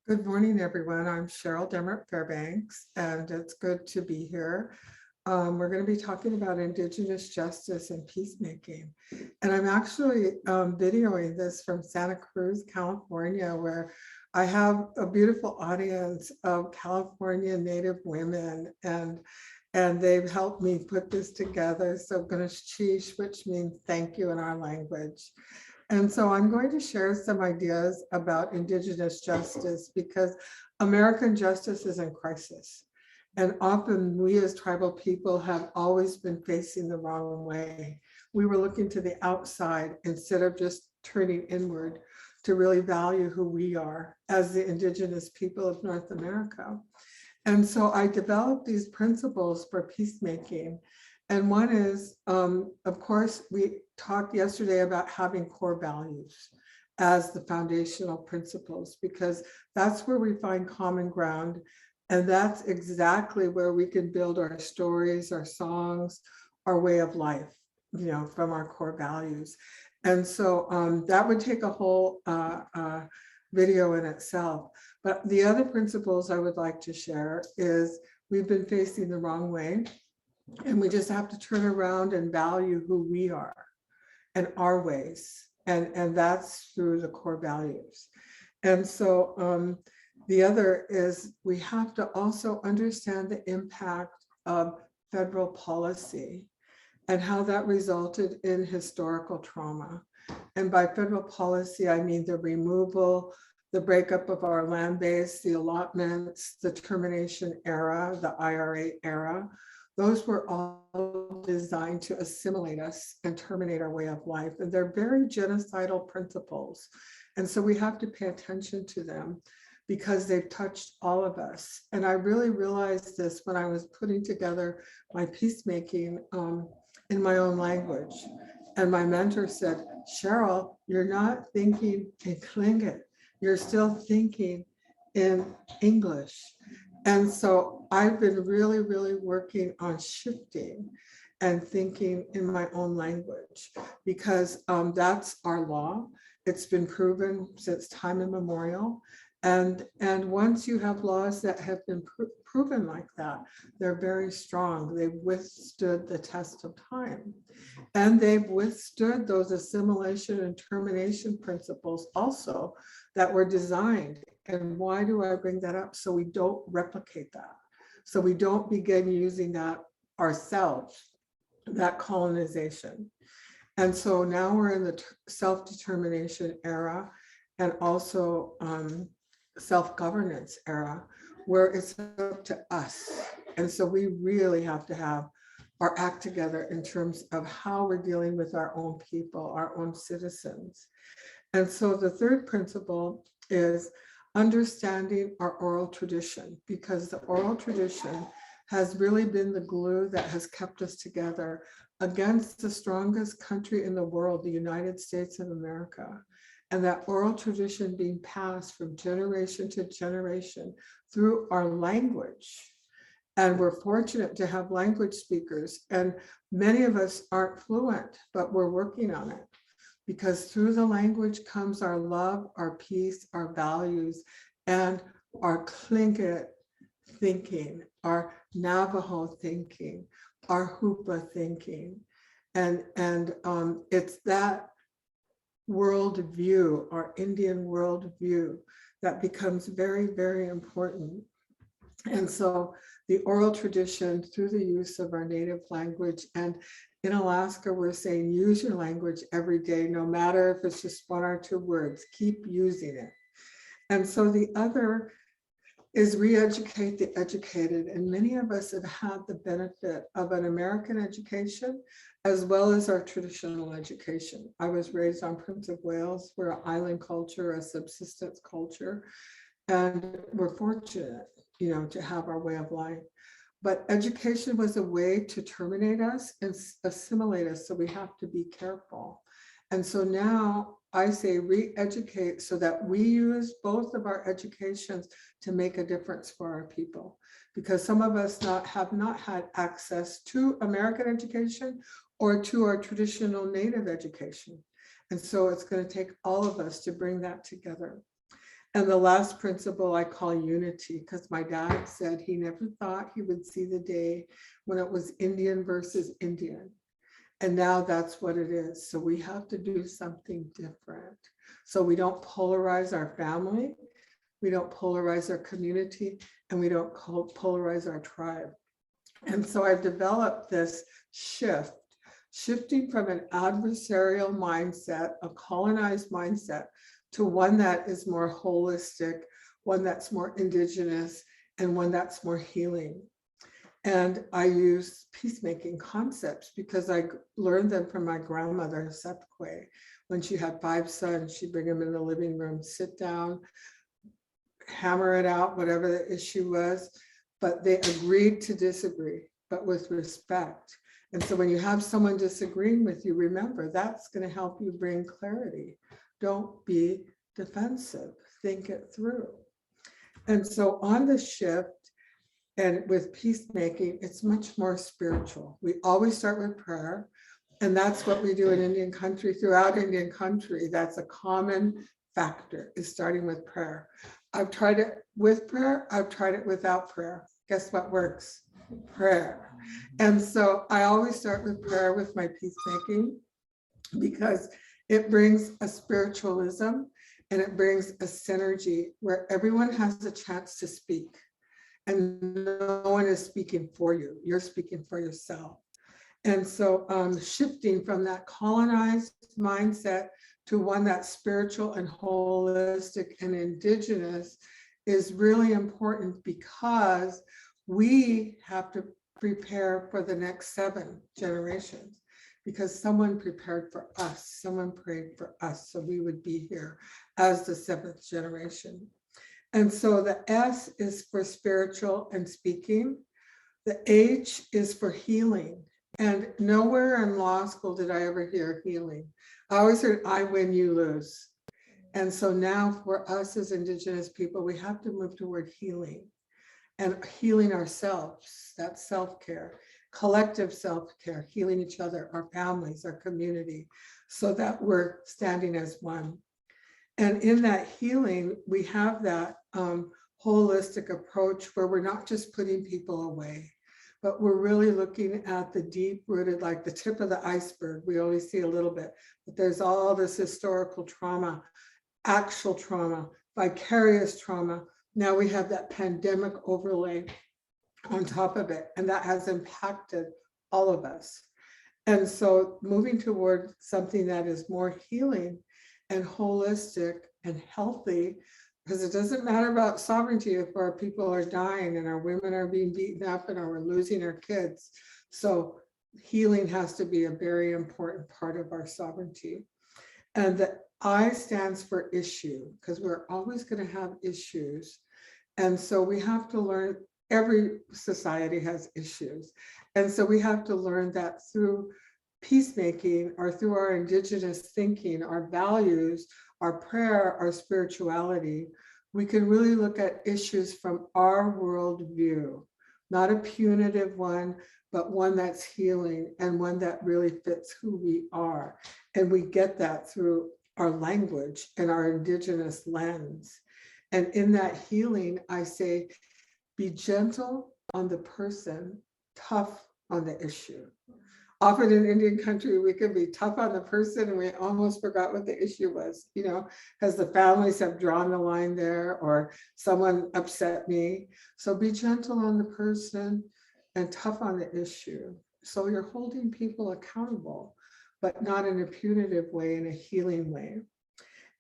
Good morning, everyone. I'm Cheryl Fairbanks, and it's good to be here. We're going to be talking about Indigenous justice and peacemaking. And I'm actually videoing this from Santa Cruz, California, where I have a beautiful audience of California Native women, and they've helped me put this together. So Ganesh, which means thank you in our language. And so I'm going to share some ideas about Indigenous justice because American justice is in crisis. And often we as tribal people have always been facing the wrong way. We were looking to the outside instead of just turning inward to really value who we are as the Indigenous people of North America. And so I developed these principles for peacemaking. And one is, of course, we talked yesterday about having core values as the foundational principles, because that's where we find common ground. And that's exactly where we can build our stories, our songs, our way of life, from our core values. And so that would take a whole video in itself. But the other principles I would like to share is we've been facing the wrong way. And we just have to turn around and value who we are and our ways. And that's through the core values. And so the other is we have to also understand the impact of federal policy and how that resulted in historical trauma. And by federal policy, I mean the removal, the breakup of our land base, the allotments, the termination era, the IRA era. Those were all designed to assimilate us and terminate our way of life. And they're very genocidal principles. And so we have to pay attention to them because they've touched all of us. And I really realized this when I was putting together my peacemaking in my own language. And my mentor said, Cheryl, you're not thinking in Tlingit. You're still thinking in English. And so I've been really, really working on shifting and thinking in my own language because that's our law. It's been proven since time immemorial. And once you have laws that have been proven like that, they're very strong. They've withstood the test of time. And they've withstood those assimilation and termination principles also that were designed. And why do I bring that up? So we don't replicate that. So we don't begin using that ourselves, that colonization. And so now we're in the self-determination era and also self-governance era where it's up to us. And so we really have to have our act together in terms of how we're dealing with our own people, our own citizens. And so the third principle is understanding our oral tradition, because the oral tradition has really been the glue that has kept us together against the strongest country in the world, the United States of America. And that oral tradition being passed from generation to generation through our language. And we're fortunate to have language speakers. And many of us aren't fluent, but we're working on it. Because through the language comes our love, our peace, our values, and our Tlingit thinking, our Navajo thinking, our Hupa thinking. And it's that worldview, our Indian worldview, that becomes very, very important. And so the oral tradition through the use of our native language, and in Alaska, we're saying use your language every day, no matter if it's just 1 or 2 words, keep using it. And so the other is re-educate the educated. And many of us have had the benefit of an American education as well as our traditional education. I was raised on Prince of Wales. We're an island culture, a subsistence culture, and we're fortunate, to have our way of life. But education was a way to terminate us and assimilate us. So we have to be careful. And so now I say re-educate so that we use both of our educations to make a difference for our people. Because some of us have not had access to American education or to our traditional Native education. And so it's going to take all of us to bring that together. And the last principle I call unity, because my dad said he never thought he would see the day when it was Indian versus Indian. And now that's what it is. So we have to do something different. So we don't polarize our family, we don't polarize our community, and we don't polarize our tribe. And so I've developed this shifting from an adversarial mindset, a colonized mindset, to one that is more holistic, one that's more indigenous, and one that's more healing. And I use peacemaking concepts because I learned them from my grandmother, Sepkwe. When she had 5 sons, she'd bring them in the living room, sit down, hammer it out, whatever the issue was. But they agreed to disagree, but with respect. And so when you have someone disagreeing with you, remember, that's going to help you bring clarity. Don't be defensive. Think it through. And so on the shift, and with peacemaking, it's much more spiritual. We always start with prayer. And that's what we do in Indian country, throughout Indian country. That's a common factor, is starting with prayer. I've tried it with prayer. I've tried it without prayer. Guess what works? Prayer. And so I always start with prayer with my peacemaking, because it brings a spiritualism and it brings a synergy where everyone has a chance to speak. And no one is speaking for you. You're speaking for yourself. And so shifting from that colonized mindset to one that's spiritual and holistic and indigenous is really important, because we have to prepare for the next 7 generations, because someone prepared for us, someone prayed for us, so we would be here as the 7th generation. And so the S is for spiritual and speaking. The H is for healing. And nowhere in law school did I ever hear healing. I always heard, I win, you lose. And so now for us as Indigenous people, we have to move toward healing and healing ourselves. That's self-care, collective self-care, healing each other, our families, our community, so that we're standing as one. And in that healing, we have that holistic approach where we're not just putting people away, but we're really looking at the deep rooted, like the tip of the iceberg. We only see a little bit, but there's all this historical trauma, actual trauma, vicarious trauma. Now we have that pandemic overlay on top of it, and that has impacted all of us. And so moving toward something that is more healing and holistic and healthy, because it doesn't matter about sovereignty if our people are dying and our women are being beaten up and we're losing our kids. So healing has to be a very important part of our sovereignty. And the I stands for issue, because we're always going to have issues. And so we have to learn, every society has issues. And so we have to learn that through peacemaking, or through our indigenous thinking, our values, our prayer, our spirituality, we can really look at issues from our worldview, not a punitive one, but one that's healing and one that really fits who we are. And we get that through our language and our indigenous lens. And in that healing, I say, be gentle on the person, tough on the issue. Often in Indian country, we can be tough on the person and we almost forgot what the issue was, because the families have drawn the line there, or someone upset me. So be gentle on the person and tough on the issue. So you're holding people accountable, but not in a punitive way, in a healing way.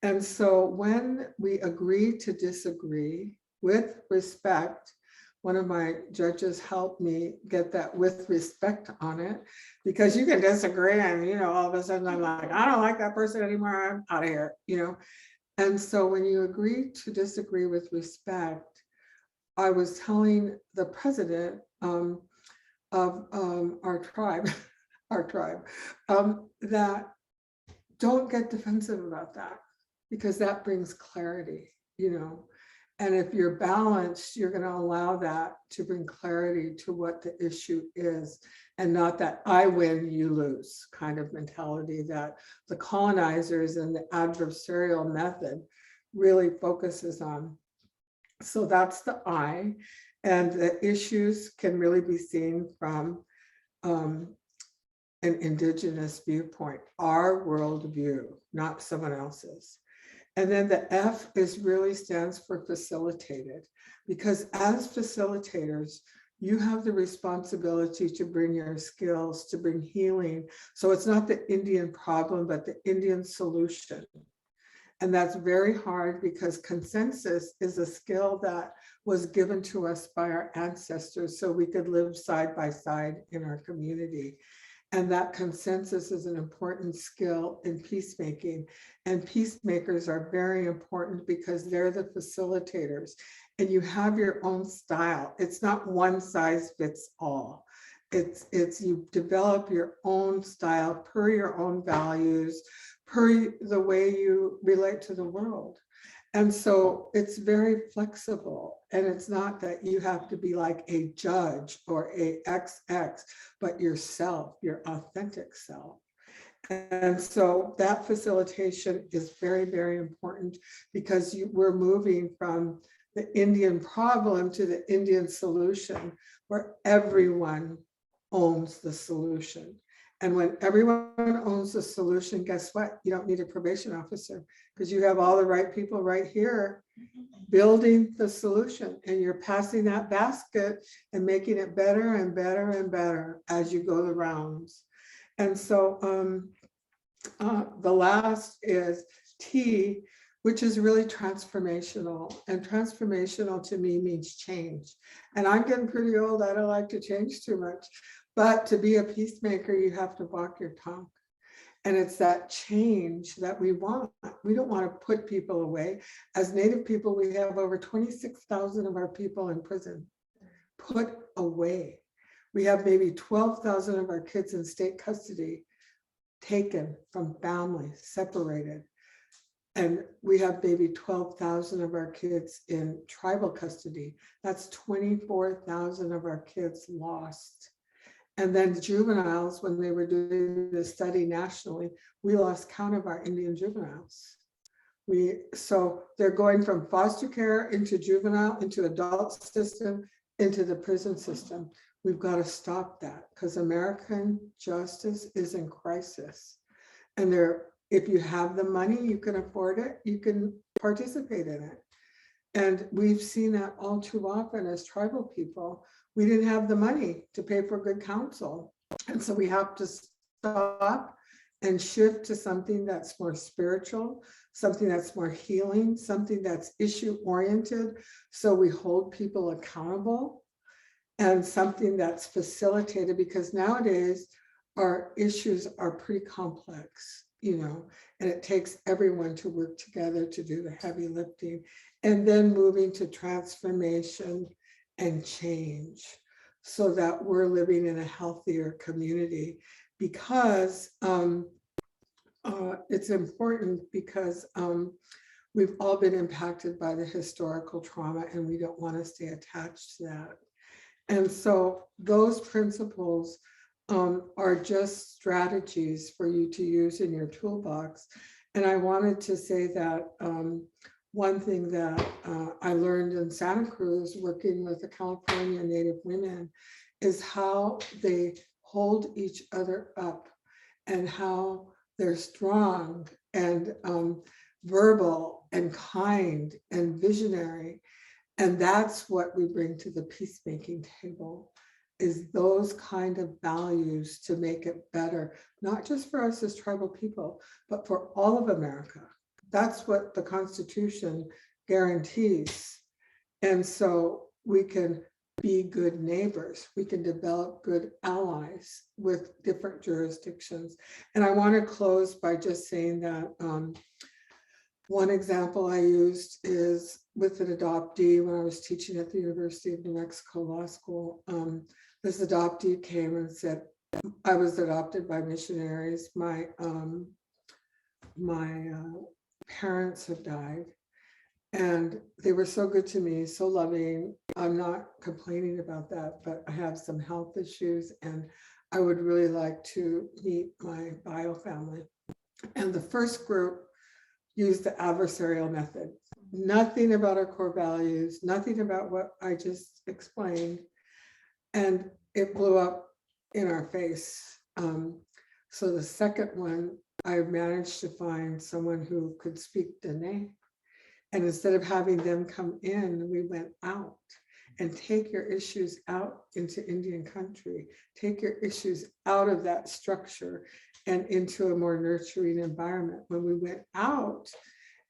And so when we agree to disagree with respect, one of my judges helped me get that with respect on it, because you can disagree and, all of a sudden I'm like, I don't like that person anymore, I'm out of here, And so when you agree to disagree with respect, I was telling the president of our tribe, that don't get defensive about that, because that brings clarity, And if you're balanced, you're going to allow that to bring clarity to what the issue is, and not that I win, you lose kind of mentality that the colonizers and the adversarial method really focuses on. So that's the I, and the issues can really be seen from an Indigenous viewpoint, our worldview, not someone else's. And then the F is really stands for facilitated, because as facilitators, you have the responsibility to bring your skills, to bring healing. So it's not the Indian problem, but the Indian solution. And that's very hard because consensus is a skill that was given to us by our ancestors so we could live side by side in our community. And that consensus is an important skill in peacemaking. And peacemakers are very important because they're the facilitators. And you have your own style. It's not one size fits all. It's you develop your own style per your own values, per the way you relate to the world. And so it's very flexible. And it's not that you have to be like a judge or a XX, but yourself, your authentic self. And so that facilitation is very, very important because we're moving from the Indian problem to the Indian solution, where everyone owns the solution. And when everyone owns the solution, guess what? You don't need a probation officer because you have all the right people right here building the solution, and you're passing that basket and making it better and better and better as you go the rounds. And so the last is T, which is really transformational. And transformational to me means change. And I'm getting pretty old. I don't like to change too much. But to be a peacemaker, you have to walk your talk. And it's that change that we want. We don't want to put people away. As Native people, we have over 26,000 of our people in prison, put away. We have maybe 12,000 of our kids in state custody, taken from families, separated. And we have maybe 12,000 of our kids in tribal custody. That's 24,000 of our kids lost. And then juveniles, when they were doing the study nationally, we lost count of our Indian juveniles. So they're going from foster care into juvenile, into adult system, into the prison system. We've got to stop that because American justice is in crisis. And if you have the money, you can afford it, you can participate in it. And we've seen that all too often as tribal people. We didn't have the money to pay for good counsel. And so we have to stop and shift to something that's more spiritual, something that's more healing, something that's issue-oriented, so we hold people accountable, and something that's facilitated, because nowadays our issues are pretty complex, and it takes everyone to work together to do the heavy lifting, and then moving to transformation and change so that we're living in a healthier community, because it's important, because we've all been impacted by the historical trauma and we don't want to stay attached to that. And so those principles are just strategies for you to use in your toolbox. And I wanted to say that one thing that I learned in Santa Cruz, working with the California Native women, is how they hold each other up and how they're strong and verbal and kind and visionary. And that's what we bring to the peacemaking table, is those kind of values to make it better, not just for us as tribal people, but for all of America. That's what the Constitution guarantees. And so we can be good neighbors. We can develop good allies with different jurisdictions. And I want to close by just saying that one example I used is with an adoptee when I was teaching at the University of New Mexico Law School. This adoptee came and said, I was adopted by missionaries. My parents have died and they were so good to me, so loving. I'm not complaining about that, but I have some health issues and I would really like to meet my bio family. And the first group, use the adversarial method. Nothing about our core values, nothing about what I just explained. And it blew up in our face. So the second one, I managed to find someone who could speak Dene. And instead of having them come in, we went out and take your issues out into Indian country, take your issues out of that structure and into a more nurturing environment. When we went out,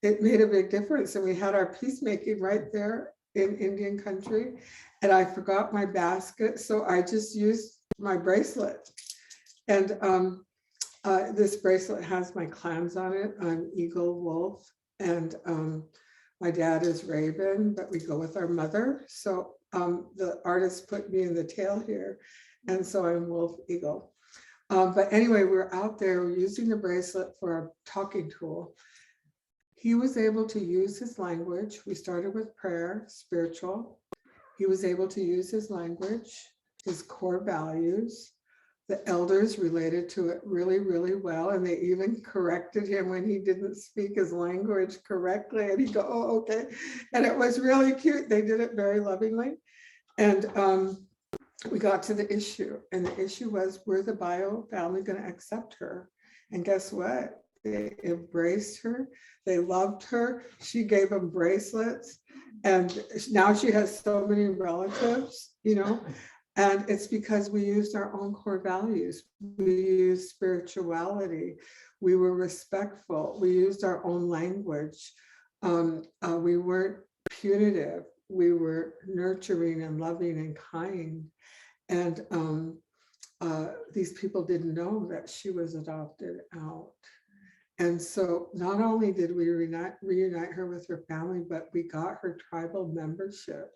it made a big difference. And we had our peacemaking right there in Indian country. And I forgot my basket, so I just used my bracelet. And this bracelet has my clans on it. I'm Eagle, Wolf, and my dad is Raven, but we go with our mother. So the artist put me in the tail here. And so I'm Wolf, Eagle. But anyway, we're out there using the bracelet for a talking tool. He was able to use his language. We started with prayer, spiritual. He was able to use his language, his core values. The elders related to it really, really well. And they even corrected him when he didn't speak his language correctly. And he'd go, oh, okay. And it was really cute. They did it very lovingly. And we got to the issue. And the issue was, were the bio family going to accept her? And guess what? They embraced her. They loved her. She gave them bracelets. And now she has so many relatives, you know. And it's because we used our own core values. We used spirituality. We were respectful. We used our own language. We weren't punitive. We were nurturing and loving and kind. And these people didn't know that she was adopted out. And so not only did we reunite her with her family, but we got her tribal membership.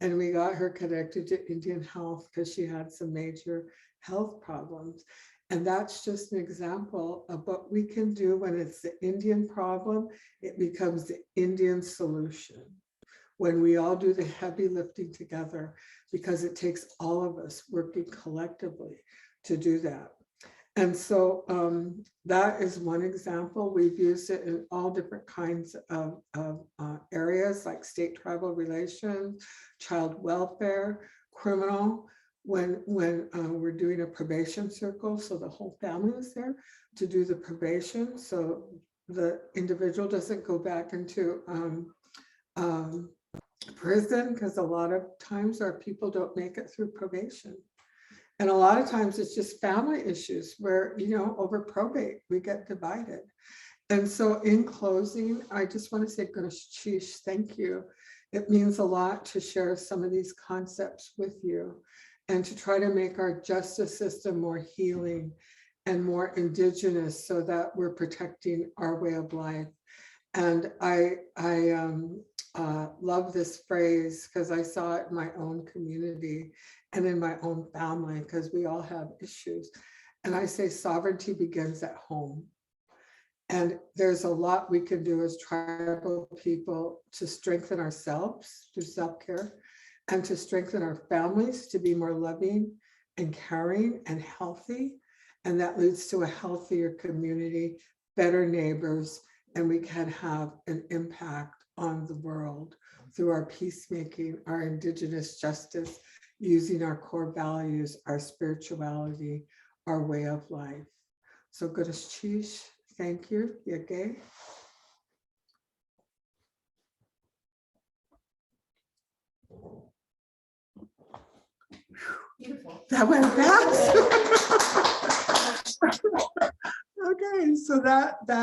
And we got her connected to Indian health because she had some major health problems. And that's just an example of what we can do when it's the Indian problem, it becomes the Indian solution. When we all do the heavy lifting together, because it takes all of us working collectively to do that. And so that is one example. We've used it in all different kinds of areas like state tribal relations, child welfare, criminal, when we're doing a probation circle. So the whole family is there to do the probation. So the individual doesn't go back into prison, because a lot of times our people don't make it through probation. And a lot of times it's just family issues where, you know, over probate, we get divided. And so in closing, I just want to say, Ganesh, thank you. It means a lot to share some of these concepts with you and to try to make our justice system more healing and more indigenous so that we're protecting our way of life. And I love this phrase because I saw it in my own community and in my own family, because we all have issues. And I say sovereignty begins at home. And there's a lot we can do as tribal people to strengthen ourselves through self-care and to strengthen our families to be more loving and caring and healthy. And that leads to a healthier community, better neighbors, and we can have an impact on the world through our peacemaking, our indigenous justice, using our core values, our spirituality, our way of life. So Ganesh, thank you. Yage. Beautiful. That went fast. Okay, so that